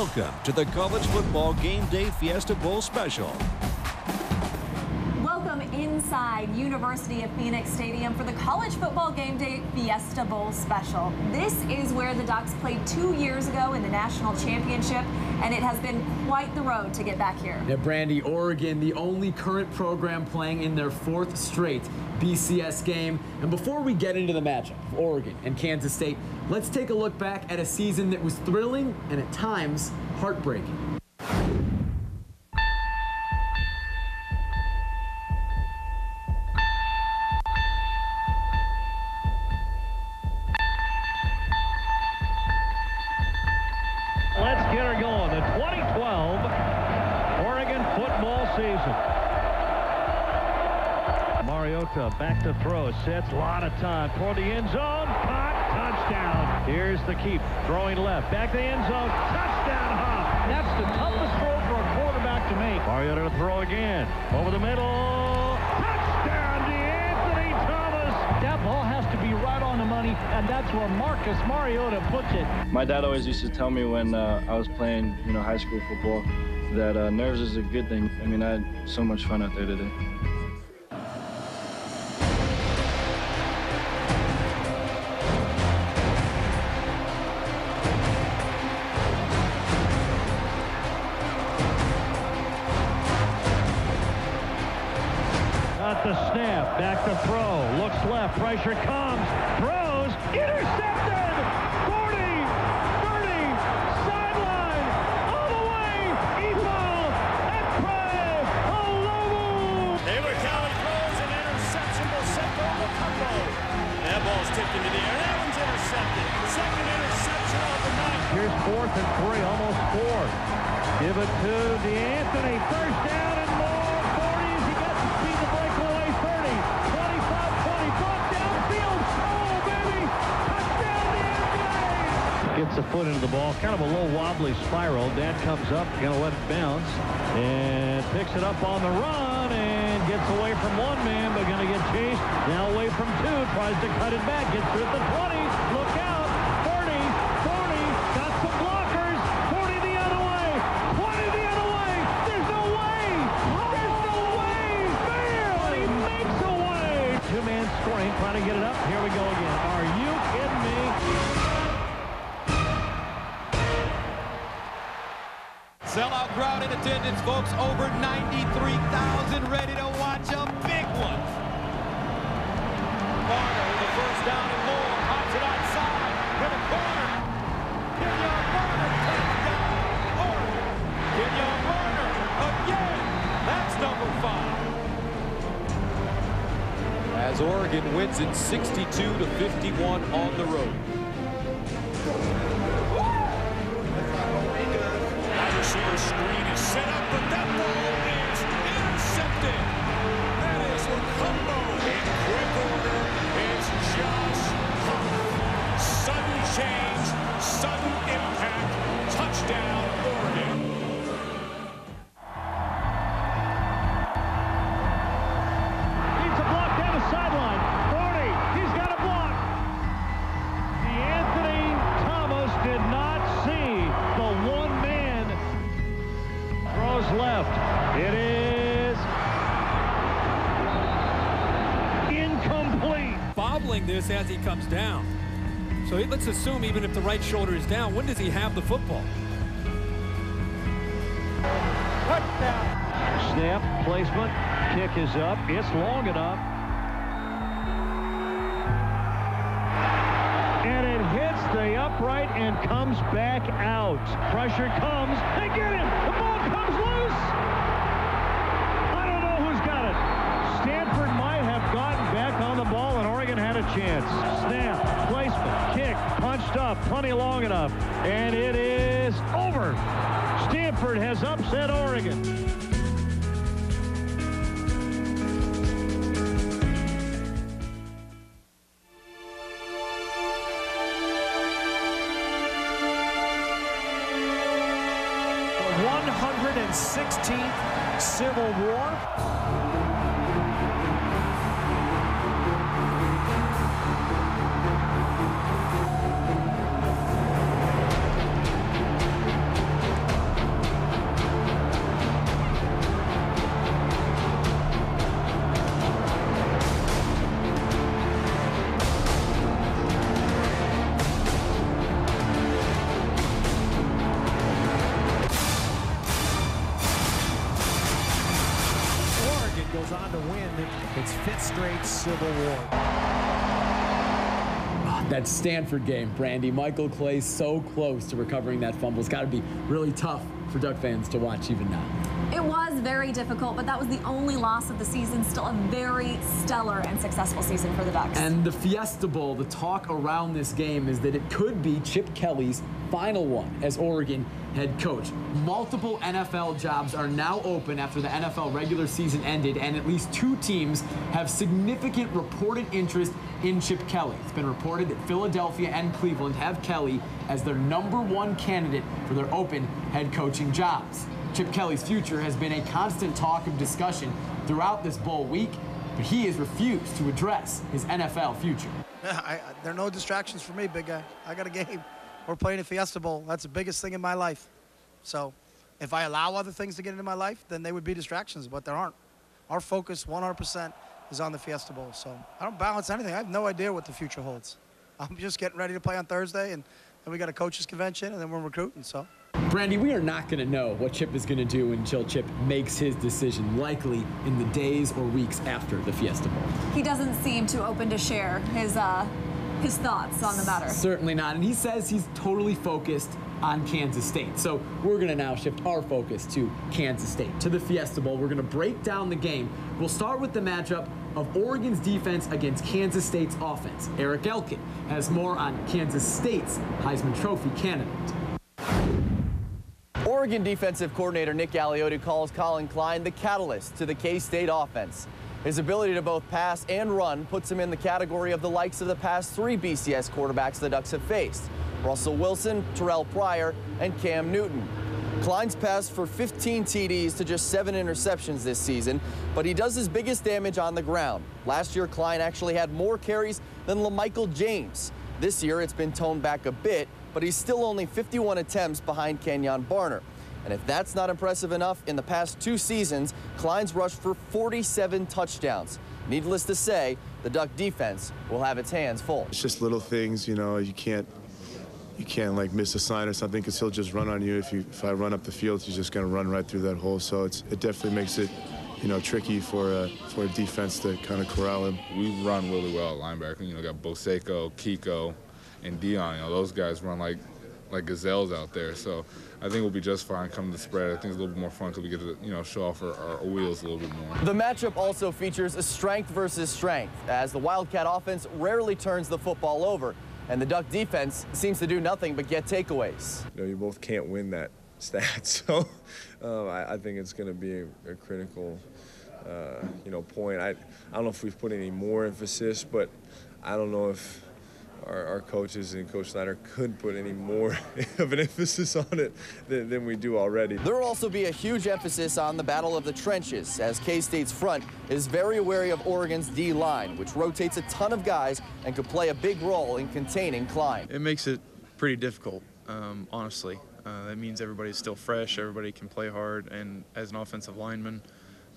Welcome to the College Football Game Day Fiesta Bowl Special. Welcome inside University of Phoenix Stadium for the College Football Game Day Fiesta Bowl Special. This is where the Ducks played 2 years ago in the national championship, and it has been quite the road to get back here. Yeah, Brandi, Oregon, the only current program playing in their 4th straight BCS game. And before we get into the matchup of Oregon and Kansas State, let's take a look back at a season that was thrilling and at times heartbreaking. Let's get her going. The 2012 Oregon football season. Mariota back to throw, sets a lot of time for the end zone, caught, touchdown. Here's the keep, throwing left, back to the end zone, touchdown Huff. That's the toughest throw for a quarterback to make. Mariota to throw again, over the middle, touchdown Anthony Thomas. That ball has to be right on the money, and that's where Marcus Mariota puts it. My dad always used to tell me when I was playing, high school football, that nerves is a good thing. I mean, I had so much fun out there today. Got the snap, back to throw, looks left, pressure comes, throws, intercepted! 40, 30, sideline, all the way, E-ball, and pray, Olomu! Taylor Cowan throws an interception will set goal to combo. That ball's tipped into the air, that one's intercepted. Second interception of the night. Here's 4th and 3, almost 4. Give it to DeAnthony, first down and more. 40 as he got the speed to break away. 30, 25, 20, brought downfield. Oh, baby, touchdown DeAnthony. Gets a foot into the ball, kind of a low wobbly spiral. Dan comes up, gonna let it bounce, and picks it up on the run and gets away from one man, but gonna get chased. Now away from 2, tries to cut it back, gets through at the 20. Look out. 40, 40, got some blockers. 40 the other way, 20 the other way. There's no way. There's no way. But he makes a way. 2-man scoring, trying to get it up. Here we go again. Are you kidding me? Sellout crowd in attendance, folks. Over 93,000 ready to watch a big one. Varner with the first down and more. Pops it outside to the corner. Kenyon Varner, touchdown, Oregon. Kenyon Varner again. That's number 5. As Oregon wins it 62-51 on the road. Wide receiver screen is set up, but that ball is intercepted. That is Lacombo. In quick order is Josh Huff. Sudden change, sudden impact, touchdown Oregon. Needs a block down the sideline. 40, he's got a block. Anthony Thomas did not see the one man. Throws left. It is incomplete. Bobbling this as he comes down. So let's assume even if the right shoulder is down, when does he have the football? Touchdown. Snap, placement, kick is up. It's long enough. And it hits the upright and comes back out. Pressure comes. They get him. The ball comes loose. I don't know who's got it. Stanford might have gotten back on the ball, and Oregon had a chance. Snap, placement, kick, punched up, plenty long enough. And it is over. Stanford has upset Oregon. The 116th Civil War. on to win its 5th straight Civil War. That Stanford game, Brandi. Michael Clay so close to recovering that fumble. It's got to be really tough for Duck fans to watch even now. It was very difficult, but that was the only loss of the season. Still a very stellar and successful season for the Ducks. And the Fiesta Bowl, the talk around this game is that it could be Chip Kelly's final one as Oregon head coach. Multiple NFL jobs are now open after the NFL regular season ended, and at least 2 teams have significant reported interest in Chip Kelly. It's been reported that Philadelphia and Cleveland have Kelly as their #1 candidate for their open head coaching jobs. Chip Kelly's future has been a constant talk of discussion throughout this bowl week, but he has refused to address his NFL future. There are no distractions for me, big guy. I got a game. We're playing a Fiesta Bowl. That's the biggest thing in my life. So if I allow other things to get into my life, then they would be distractions, but there aren't. Our focus 100% is on the Fiesta Bowl. So I don't balance anything. I have no idea what the future holds. I'm just getting ready to play on Thursday, and then we got a coaches convention, and then we're recruiting. So. Brandi, we are not going to know what Chip is going to do until Chip makes his decision, likely in the days or weeks after the Fiesta Bowl. He doesn't seem too open to share his thoughts on the matter. Certainly not, and he says he's totally focused on Kansas State. So we're going to now shift our focus to Kansas State, to the Fiesta Bowl. We're going to break down the game. We'll start with the matchup of Oregon's defense against Kansas State's offense. Erik Elken has more on Kansas State's Heisman Trophy candidate. Oregon defensive coordinator Nick Aliotti calls Colin Klein the catalyst to the K-State offense. His ability to both pass and run puts him in the category of the likes of the past 3 BCS quarterbacks the Ducks have faced: Russell Wilson, Terrell Pryor, and Cam Newton. Klein's passed for 15 TDs to just 7 interceptions this season, but he does his biggest damage on the ground. Last year, Klein actually had more carries than LaMichael James. This year, it's been toned back a bit, but he's still only 51 attempts behind Kenyon Barner. And if that's not impressive enough, in the past 2 seasons, Klein's rushed for 47 touchdowns. Needless to say, the Duck defense will have its hands full. It's just little things, you know, you can't like miss a sign or something, because he'll just run on you. If I run up the field, he's just going to run right through that hole. So it definitely makes it, you know, tricky for a defense to kind of corral him. We run really well at linebacker. You know, got Boseco, Kiko, and Dion. You know, those guys run like gazelles out there. So I think we'll be just fine coming to spread. I think it's a little bit more fun because we get to, you know, show off our wheels a little bit more. The matchup also features a strength versus strength, as the Wildcat offense rarely turns the football over, and the Duck defense seems to do nothing but get takeaways. You know, you both can't win that stat, so I think it's going to be a critical, you know, point. I don't know if we've put any more emphasis, but I don't know if our coaches and Coach Snyder could put any more of an emphasis on it than we do already. There will also be a huge emphasis on the battle of the trenches, as K-State's front is very wary of Oregon's D-line, which rotates a ton of guys and could play a big role in containing Klein. It makes it pretty difficult, honestly. That means everybody's still fresh, everybody can play hard, and as an offensive lineman,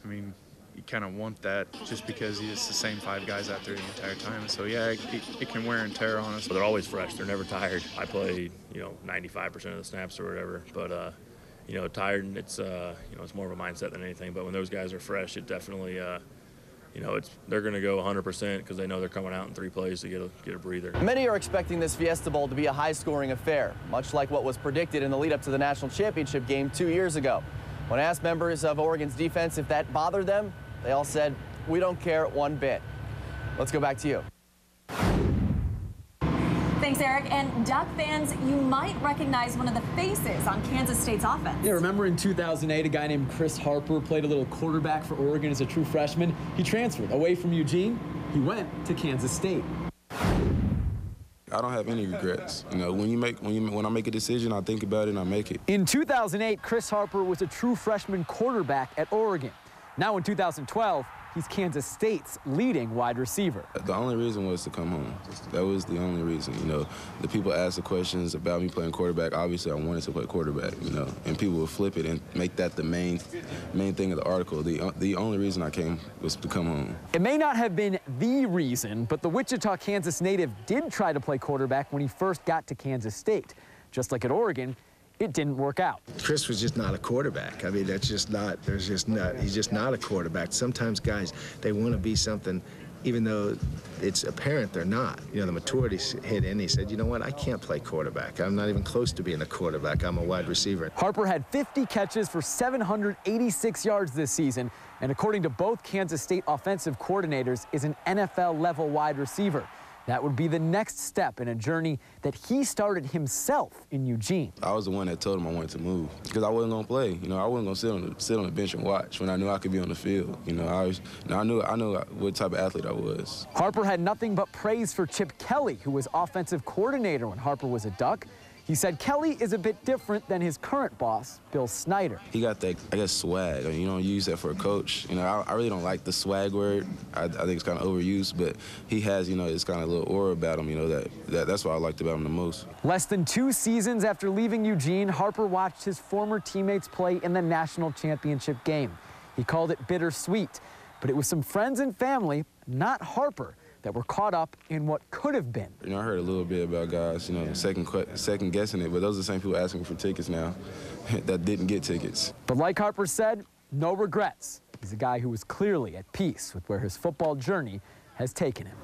I mean, you kind of want that just because it's the same 5 guys out there the entire time. So, yeah, it can wear and tear on us. But they're always fresh. They're never tired. I play, you know, 95% of the snaps or whatever. But, you know, tired, and it's, you know, it's more of a mindset than anything. But when those guys are fresh, it definitely, you know, they're going to go 100% because they know they're coming out in 3 plays to get a breather. Many are expecting this Fiesta Bowl to be a high-scoring affair, much like what was predicted in the lead-up to the national championship game 2 years ago. When asked members of Oregon's defense if that bothered them, they all said, "We don't care one bit." Let's go back to you. Thanks, Eric. And Duck fans, you might recognize one of the faces on Kansas State's offense. Yeah, remember in 2008, a guy named Chris Harper played a little quarterback for Oregon as a true freshman. He transferred away from Eugene. He went to Kansas State. I don't have any regrets. You know, when I make a decision, I think about it and I make it. In 2008, Chris Harper was a true freshman quarterback at Oregon. Now in 2012, he's Kansas State's leading wide receiver. The only reason was to come home. That was the only reason. You know, the people ask the questions about me playing quarterback. Obviously, I wanted to play quarterback, you know, and people would flip it and make that the main thing of the article. The only reason I came was to come home. It may not have been the reason, but the Wichita, Kansas native did try to play quarterback when he first got to Kansas State. Just like at Oregon, it didn't work out. Chris was just not a quarterback. I mean, he's just not a quarterback. Sometimes guys, they want to be something even though it's apparent they're not. You know, the maturity hit in. He said, you know what, I can't play quarterback. I'm not even close to being a quarterback. I'm a wide receiver. Harper had 50 catches for 786 yards this season, and according to both Kansas State offensive coordinators, is an NFL-level wide receiver. That would be the next step in a journey that he started himself in Eugene. I was the one that told him I wanted to move because I wasn't going to play. You know, I wasn't going to sit on the bench and watch when I knew I could be on the field. You know, I knew what type of athlete I was. Harper had nothing but praise for Chip Kelly, who was offensive coordinator when Harper was a Duck. He said Kelly is a bit different than his current boss, Bill Snyder. He got that, I guess, swag. I mean, you don't use that for a coach. You know, I really don't like the swag word. I think it's kind of overused, but he has, you know, this kind of little aura about him, you know, that's what I liked about him the most. Less than 2 seasons after leaving Eugene, Harper watched his former teammates play in the national championship game. He called it bittersweet, but it was some friends and family, not Harper, that were caught up in what could have been. You know, I heard a little bit about guys, you know, second guessing it, but those are the same people asking for tickets now that didn't get tickets. But like Harper said, no regrets. He's a guy who was clearly at peace with where his football journey has taken him.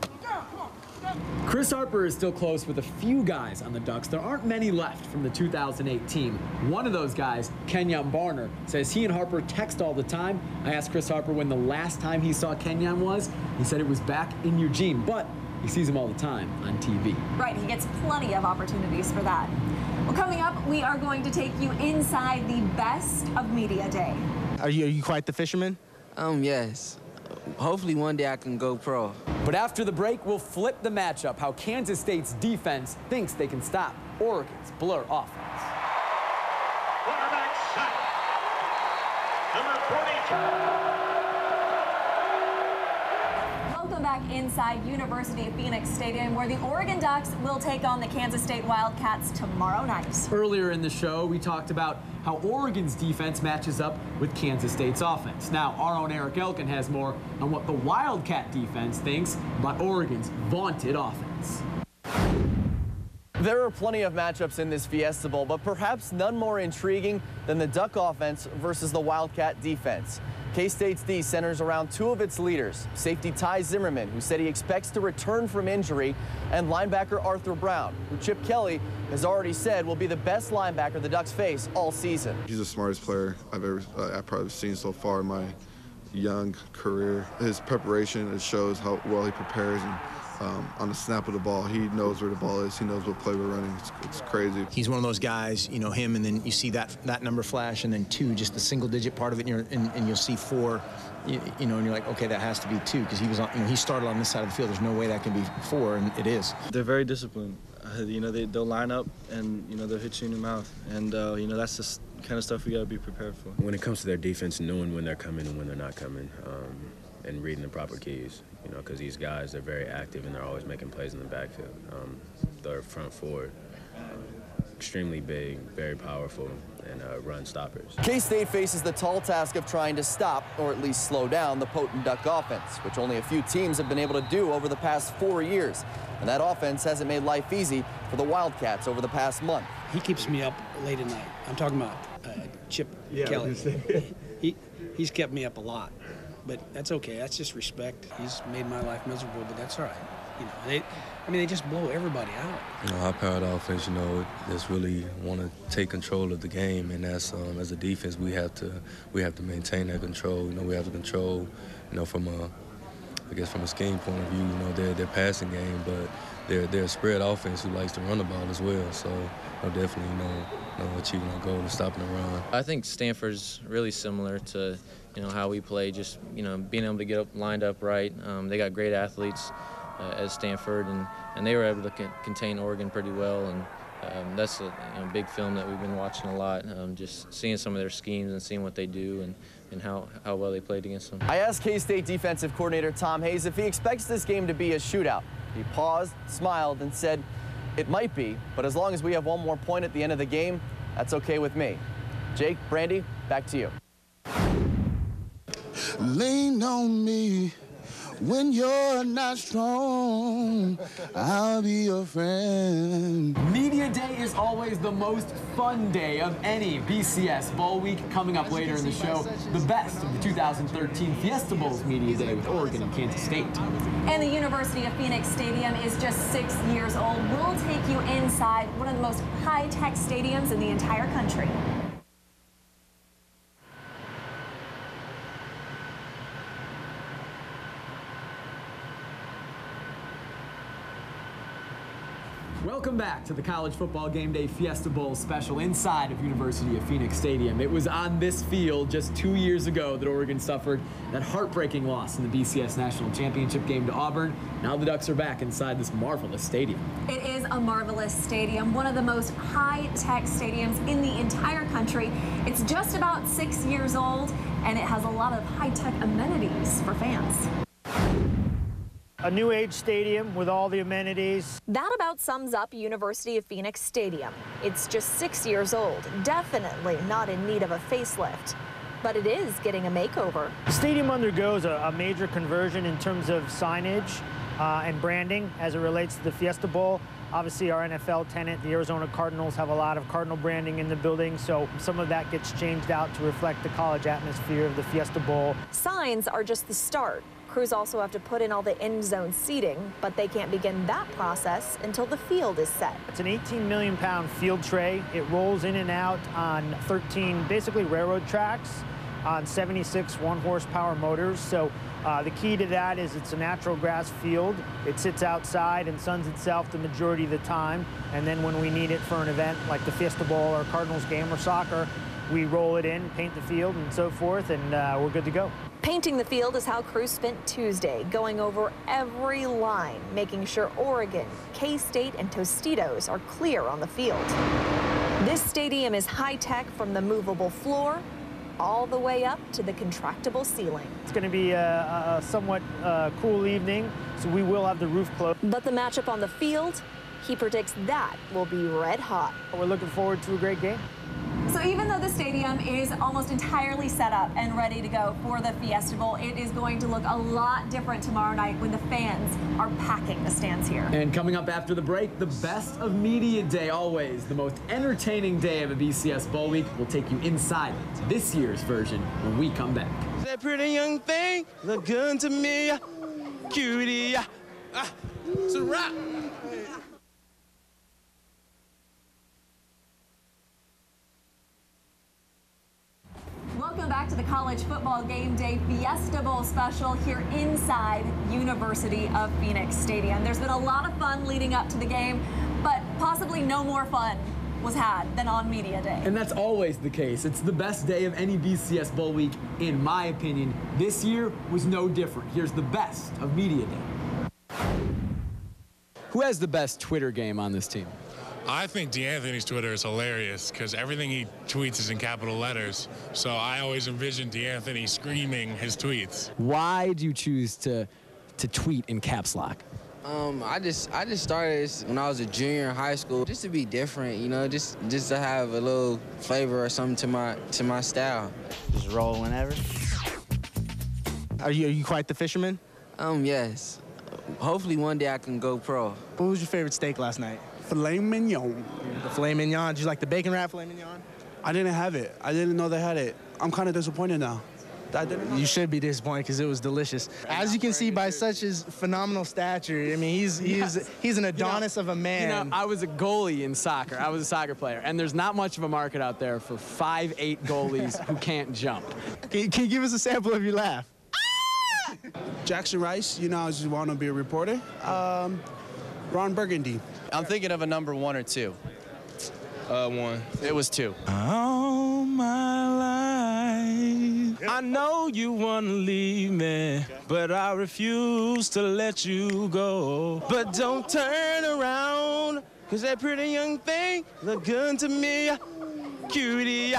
Chris Harper is still close with a few guys on the Ducks. There aren't many left from the 2008 team. One of those guys, Kenyon Barner, says he and Harper text all the time. I asked Chris Harper when the last time he saw Kenyon was. He said it was back in Eugene, but he sees him all the time on TV. Right, he gets plenty of opportunities for that. Well, coming up, we are going to take you inside the best of Media Day. Are you quite the fisherman? Yes. Hopefully one day I can go pro. But after the break, we'll flip the matchup, how Kansas State's defense thinks they can stop Oregon's blur offense. Quarterback sack. Number 42. Welcome back inside University of Phoenix Stadium, where the Oregon Ducks will take on the Kansas State Wildcats tomorrow night. Earlier in the show, we talked about how Oregon's defense matches up with Kansas State's offense. Now, our own Erik Elken has more on what the Wildcat defense thinks about Oregon's vaunted offense. There are plenty of matchups in this Fiesta Bowl, but perhaps none more intriguing than the Duck offense versus the Wildcat defense. K-State's D centers around 2 of its leaders, safety Ty Zimmerman, who said he expects to return from injury, and linebacker Arthur Brown, who Chip Kelly has already said will be the best linebacker the Ducks face all season. He's the smartest player I've probably seen so far in my young career. His preparation, it shows how well he prepares, and on the snap of the ball, he knows where the ball is. He knows what play we're running. It's crazy. He's one of those guys, you know, him, and then you see that number flash, and then 2, just the single-digit part of it, and you'll see 4, you know, and you're like, okay, that has to be 2, because he was on, you know, he started on this side of the field. There's no way that can be 4, and it is. They're very disciplined. You know, they'll line up, and you know, they'll hit you in the mouth, and you know, that's the kind of stuff we got to be prepared for. When it comes to their defense, knowing when they're coming and when they're not coming, and reading the proper keys, you know, because these guys, they're very active and they're always making plays in the backfield. Their front forward, extremely big, very powerful, and run stoppers. K-State faces the tall task of trying to stop, or at least slow down, the potent Duck offense, which only a few teams have been able to do over the past 4 years. And that offense hasn't made life easy for the Wildcats over the past month. He keeps me up late at night. I'm talking about Chip Kelly. He's kept me up a lot. But that's okay. That's just respect. He's made my life miserable, but that's all right. You know, they just blow everybody out. You know, our powered offense, you know, just really want to take control of the game, and that's as a defense we have to maintain that control. You know, we have to control, you know, from a scheme point of view. You know, their passing game, but they're a spread offense who likes to run the ball as well. So definitely, you know, achieving our goal of stopping the run. I think Stanford's really similar to, you know, how we play, just, you know, being able to get lined up right. They got great athletes at Stanford, and they were able to contain Oregon pretty well, and that's a big film that we've been watching a lot, just seeing some of their schemes and seeing what they do and how well they played against them. I asked K-State defensive coordinator Tom Hayes if he expects this game to be a shootout. He paused, smiled, and said, "It might be, but as long as we have one more point at the end of the game, that's okay with me." Jake, Brandi, back to you. Lean on me When you're not strong, I'll be your friend. Media Day is always the most fun day of any BCS Bowl week. Coming up later in the show, the best of the 2013 Fiesta Bowl's Media Day with Oregon and Kansas State. And the University of Phoenix Stadium is just 6 years old. We'll take you inside one of the most high-tech stadiums in the entire country. Welcome back to the College Football Game Day Fiesta Bowl special inside of University of Phoenix Stadium. It was on this field just 2 years ago that Oregon suffered that heartbreaking loss in the BCS National Championship game to Auburn. Now the Ducks are back inside this marvelous stadium. It is a marvelous stadium, one of the most high-tech stadiums in the entire country. It's just about 6 years old, and it has a lot of high-tech amenities for fans. A new age stadium with all the amenities. That about sums up University of Phoenix Stadium. It's just 6 years old, definitely not in need of a facelift, but it is getting a makeover. The stadium undergoes a major conversion in terms of signage and branding as it relates to the Fiesta Bowl. Obviously, our NFL tenant, the Arizona Cardinals, have a lot of Cardinal branding in the building, so some of that gets changed out to reflect the college atmosphere of the Fiesta Bowl. Signs are just the start. Crews also have to put in all the end zone seating, but they can't begin that process until the field is set. It's an 18 million pound field tray. It rolls in and out on 13 basically railroad tracks on 76 1-horsepower motors. So the key to that is it's a natural grass field. It sits outside and suns itself the majority of the time. And then when we need it for an event like the Fiesta Bowl or Cardinals game or soccer, we roll it in, paint the field and so forth, and we're good to go. Painting the field is how crews spent Tuesday, going over every line, making sure Oregon, K-State, and Tostitos are clear on the field. This stadium is high-tech from the movable floor all the way up to the contractible ceiling. It's going to be a somewhat cool evening, so we will have the roof closed. But the matchup on the field, he predicts that will be red hot. We're looking forward to a great game. So even though the stadium is almost entirely set up and ready to go for the Fiesta Bowl, it is going to look a lot different tomorrow night when the fans are packing the stands here. And coming up after the break, the best of Media Day, always the most entertaining day of a BCS Bowl week. We'll take you inside this year's version when we come back. That pretty young thing look good to me, cutie. It's a wrap. Welcome back to the College Football Game Day Fiesta Bowl special here inside University of Phoenix Stadium. There's been a lot of fun leading up to the game, but possibly no more fun was had than on Media Day. And that's always the case. It's the best day of any BCS Bowl week, in my opinion. This year was no different. Here's the best of Media Day. Who has the best Twitter game on this team? I think DeAnthony's Twitter is hilarious because everything he tweets is in capital letters. So I always envision DeAnthony screaming his tweets. Why do you choose to tweet in caps lock? I just started this when I was a junior in high school, just to be different, you know, just to have a little flavor or something to my style. Just roll whenever. Are you quite the fisherman? Yes. Hopefully one day I can go pro. What was your favorite steak last night? Filet mignon. The filet mignon. Did you like the bacon wrap filet mignon? I didn't have it. I didn't know they had it. I'm kind of disappointed now. I didn't know. You should be disappointed because it was delicious. As you can see by such his phenomenal stature, I mean, he's an Adonis of a man. You know, I was a goalie in soccer. I was a soccer player, and there's not much of a market out there for 5'8" goalies who can't jump. Can you give us a sample of your laugh? Jackson Rice, you know, I just want to be a reporter. Ron Burgundy. I'm thinking of a number 1 or 2. 1. It was 2. All my life, I know you want to leave me, but I refuse to let you go. But don't turn around, because that pretty young thing look good to me, cutie.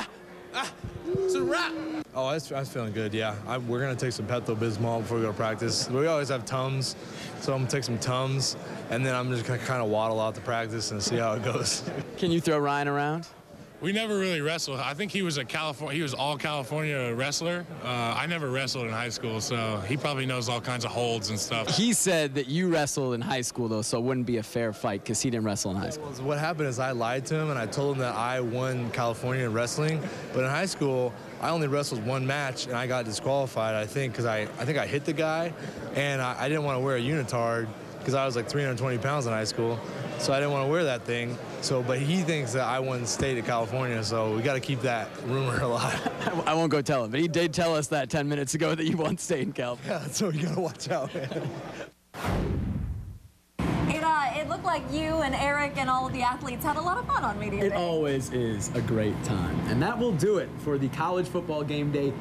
It's a wrap. Oh, I was feeling good, yeah. We're going to take some Pepto-Bismol before we go to practice. We always have Tums, so I'm going to take some Tums, and then I'm just going to kind of waddle out to practice and see how it goes. Can you throw Ryan around? We never really wrestled. I think he was all California wrestler. I never wrestled in high school, so he probably knows all kinds of holds and stuff. He said that you wrestled in high school, though, so it wouldn't be a fair fight because he didn't wrestle in high school. What happened is I lied to him, and I told him that I won California wrestling. But in high school, I only wrestled one match, and I got disqualified, I think, because I think I hit the guy, and I didn't want to wear a unitard because I was like 320 pounds in high school. So I didn't want to wear that thing. But he thinks that I won state of California, so we got to keep that rumor alive. I won't go tell him, but he did tell us that 10 minutes ago that you won state in California. Yeah, so you got to watch out, man. It looked like you and Erik and all of the athletes had a lot of fun on media day. It always is a great time. And that will do it for the College Football Game Day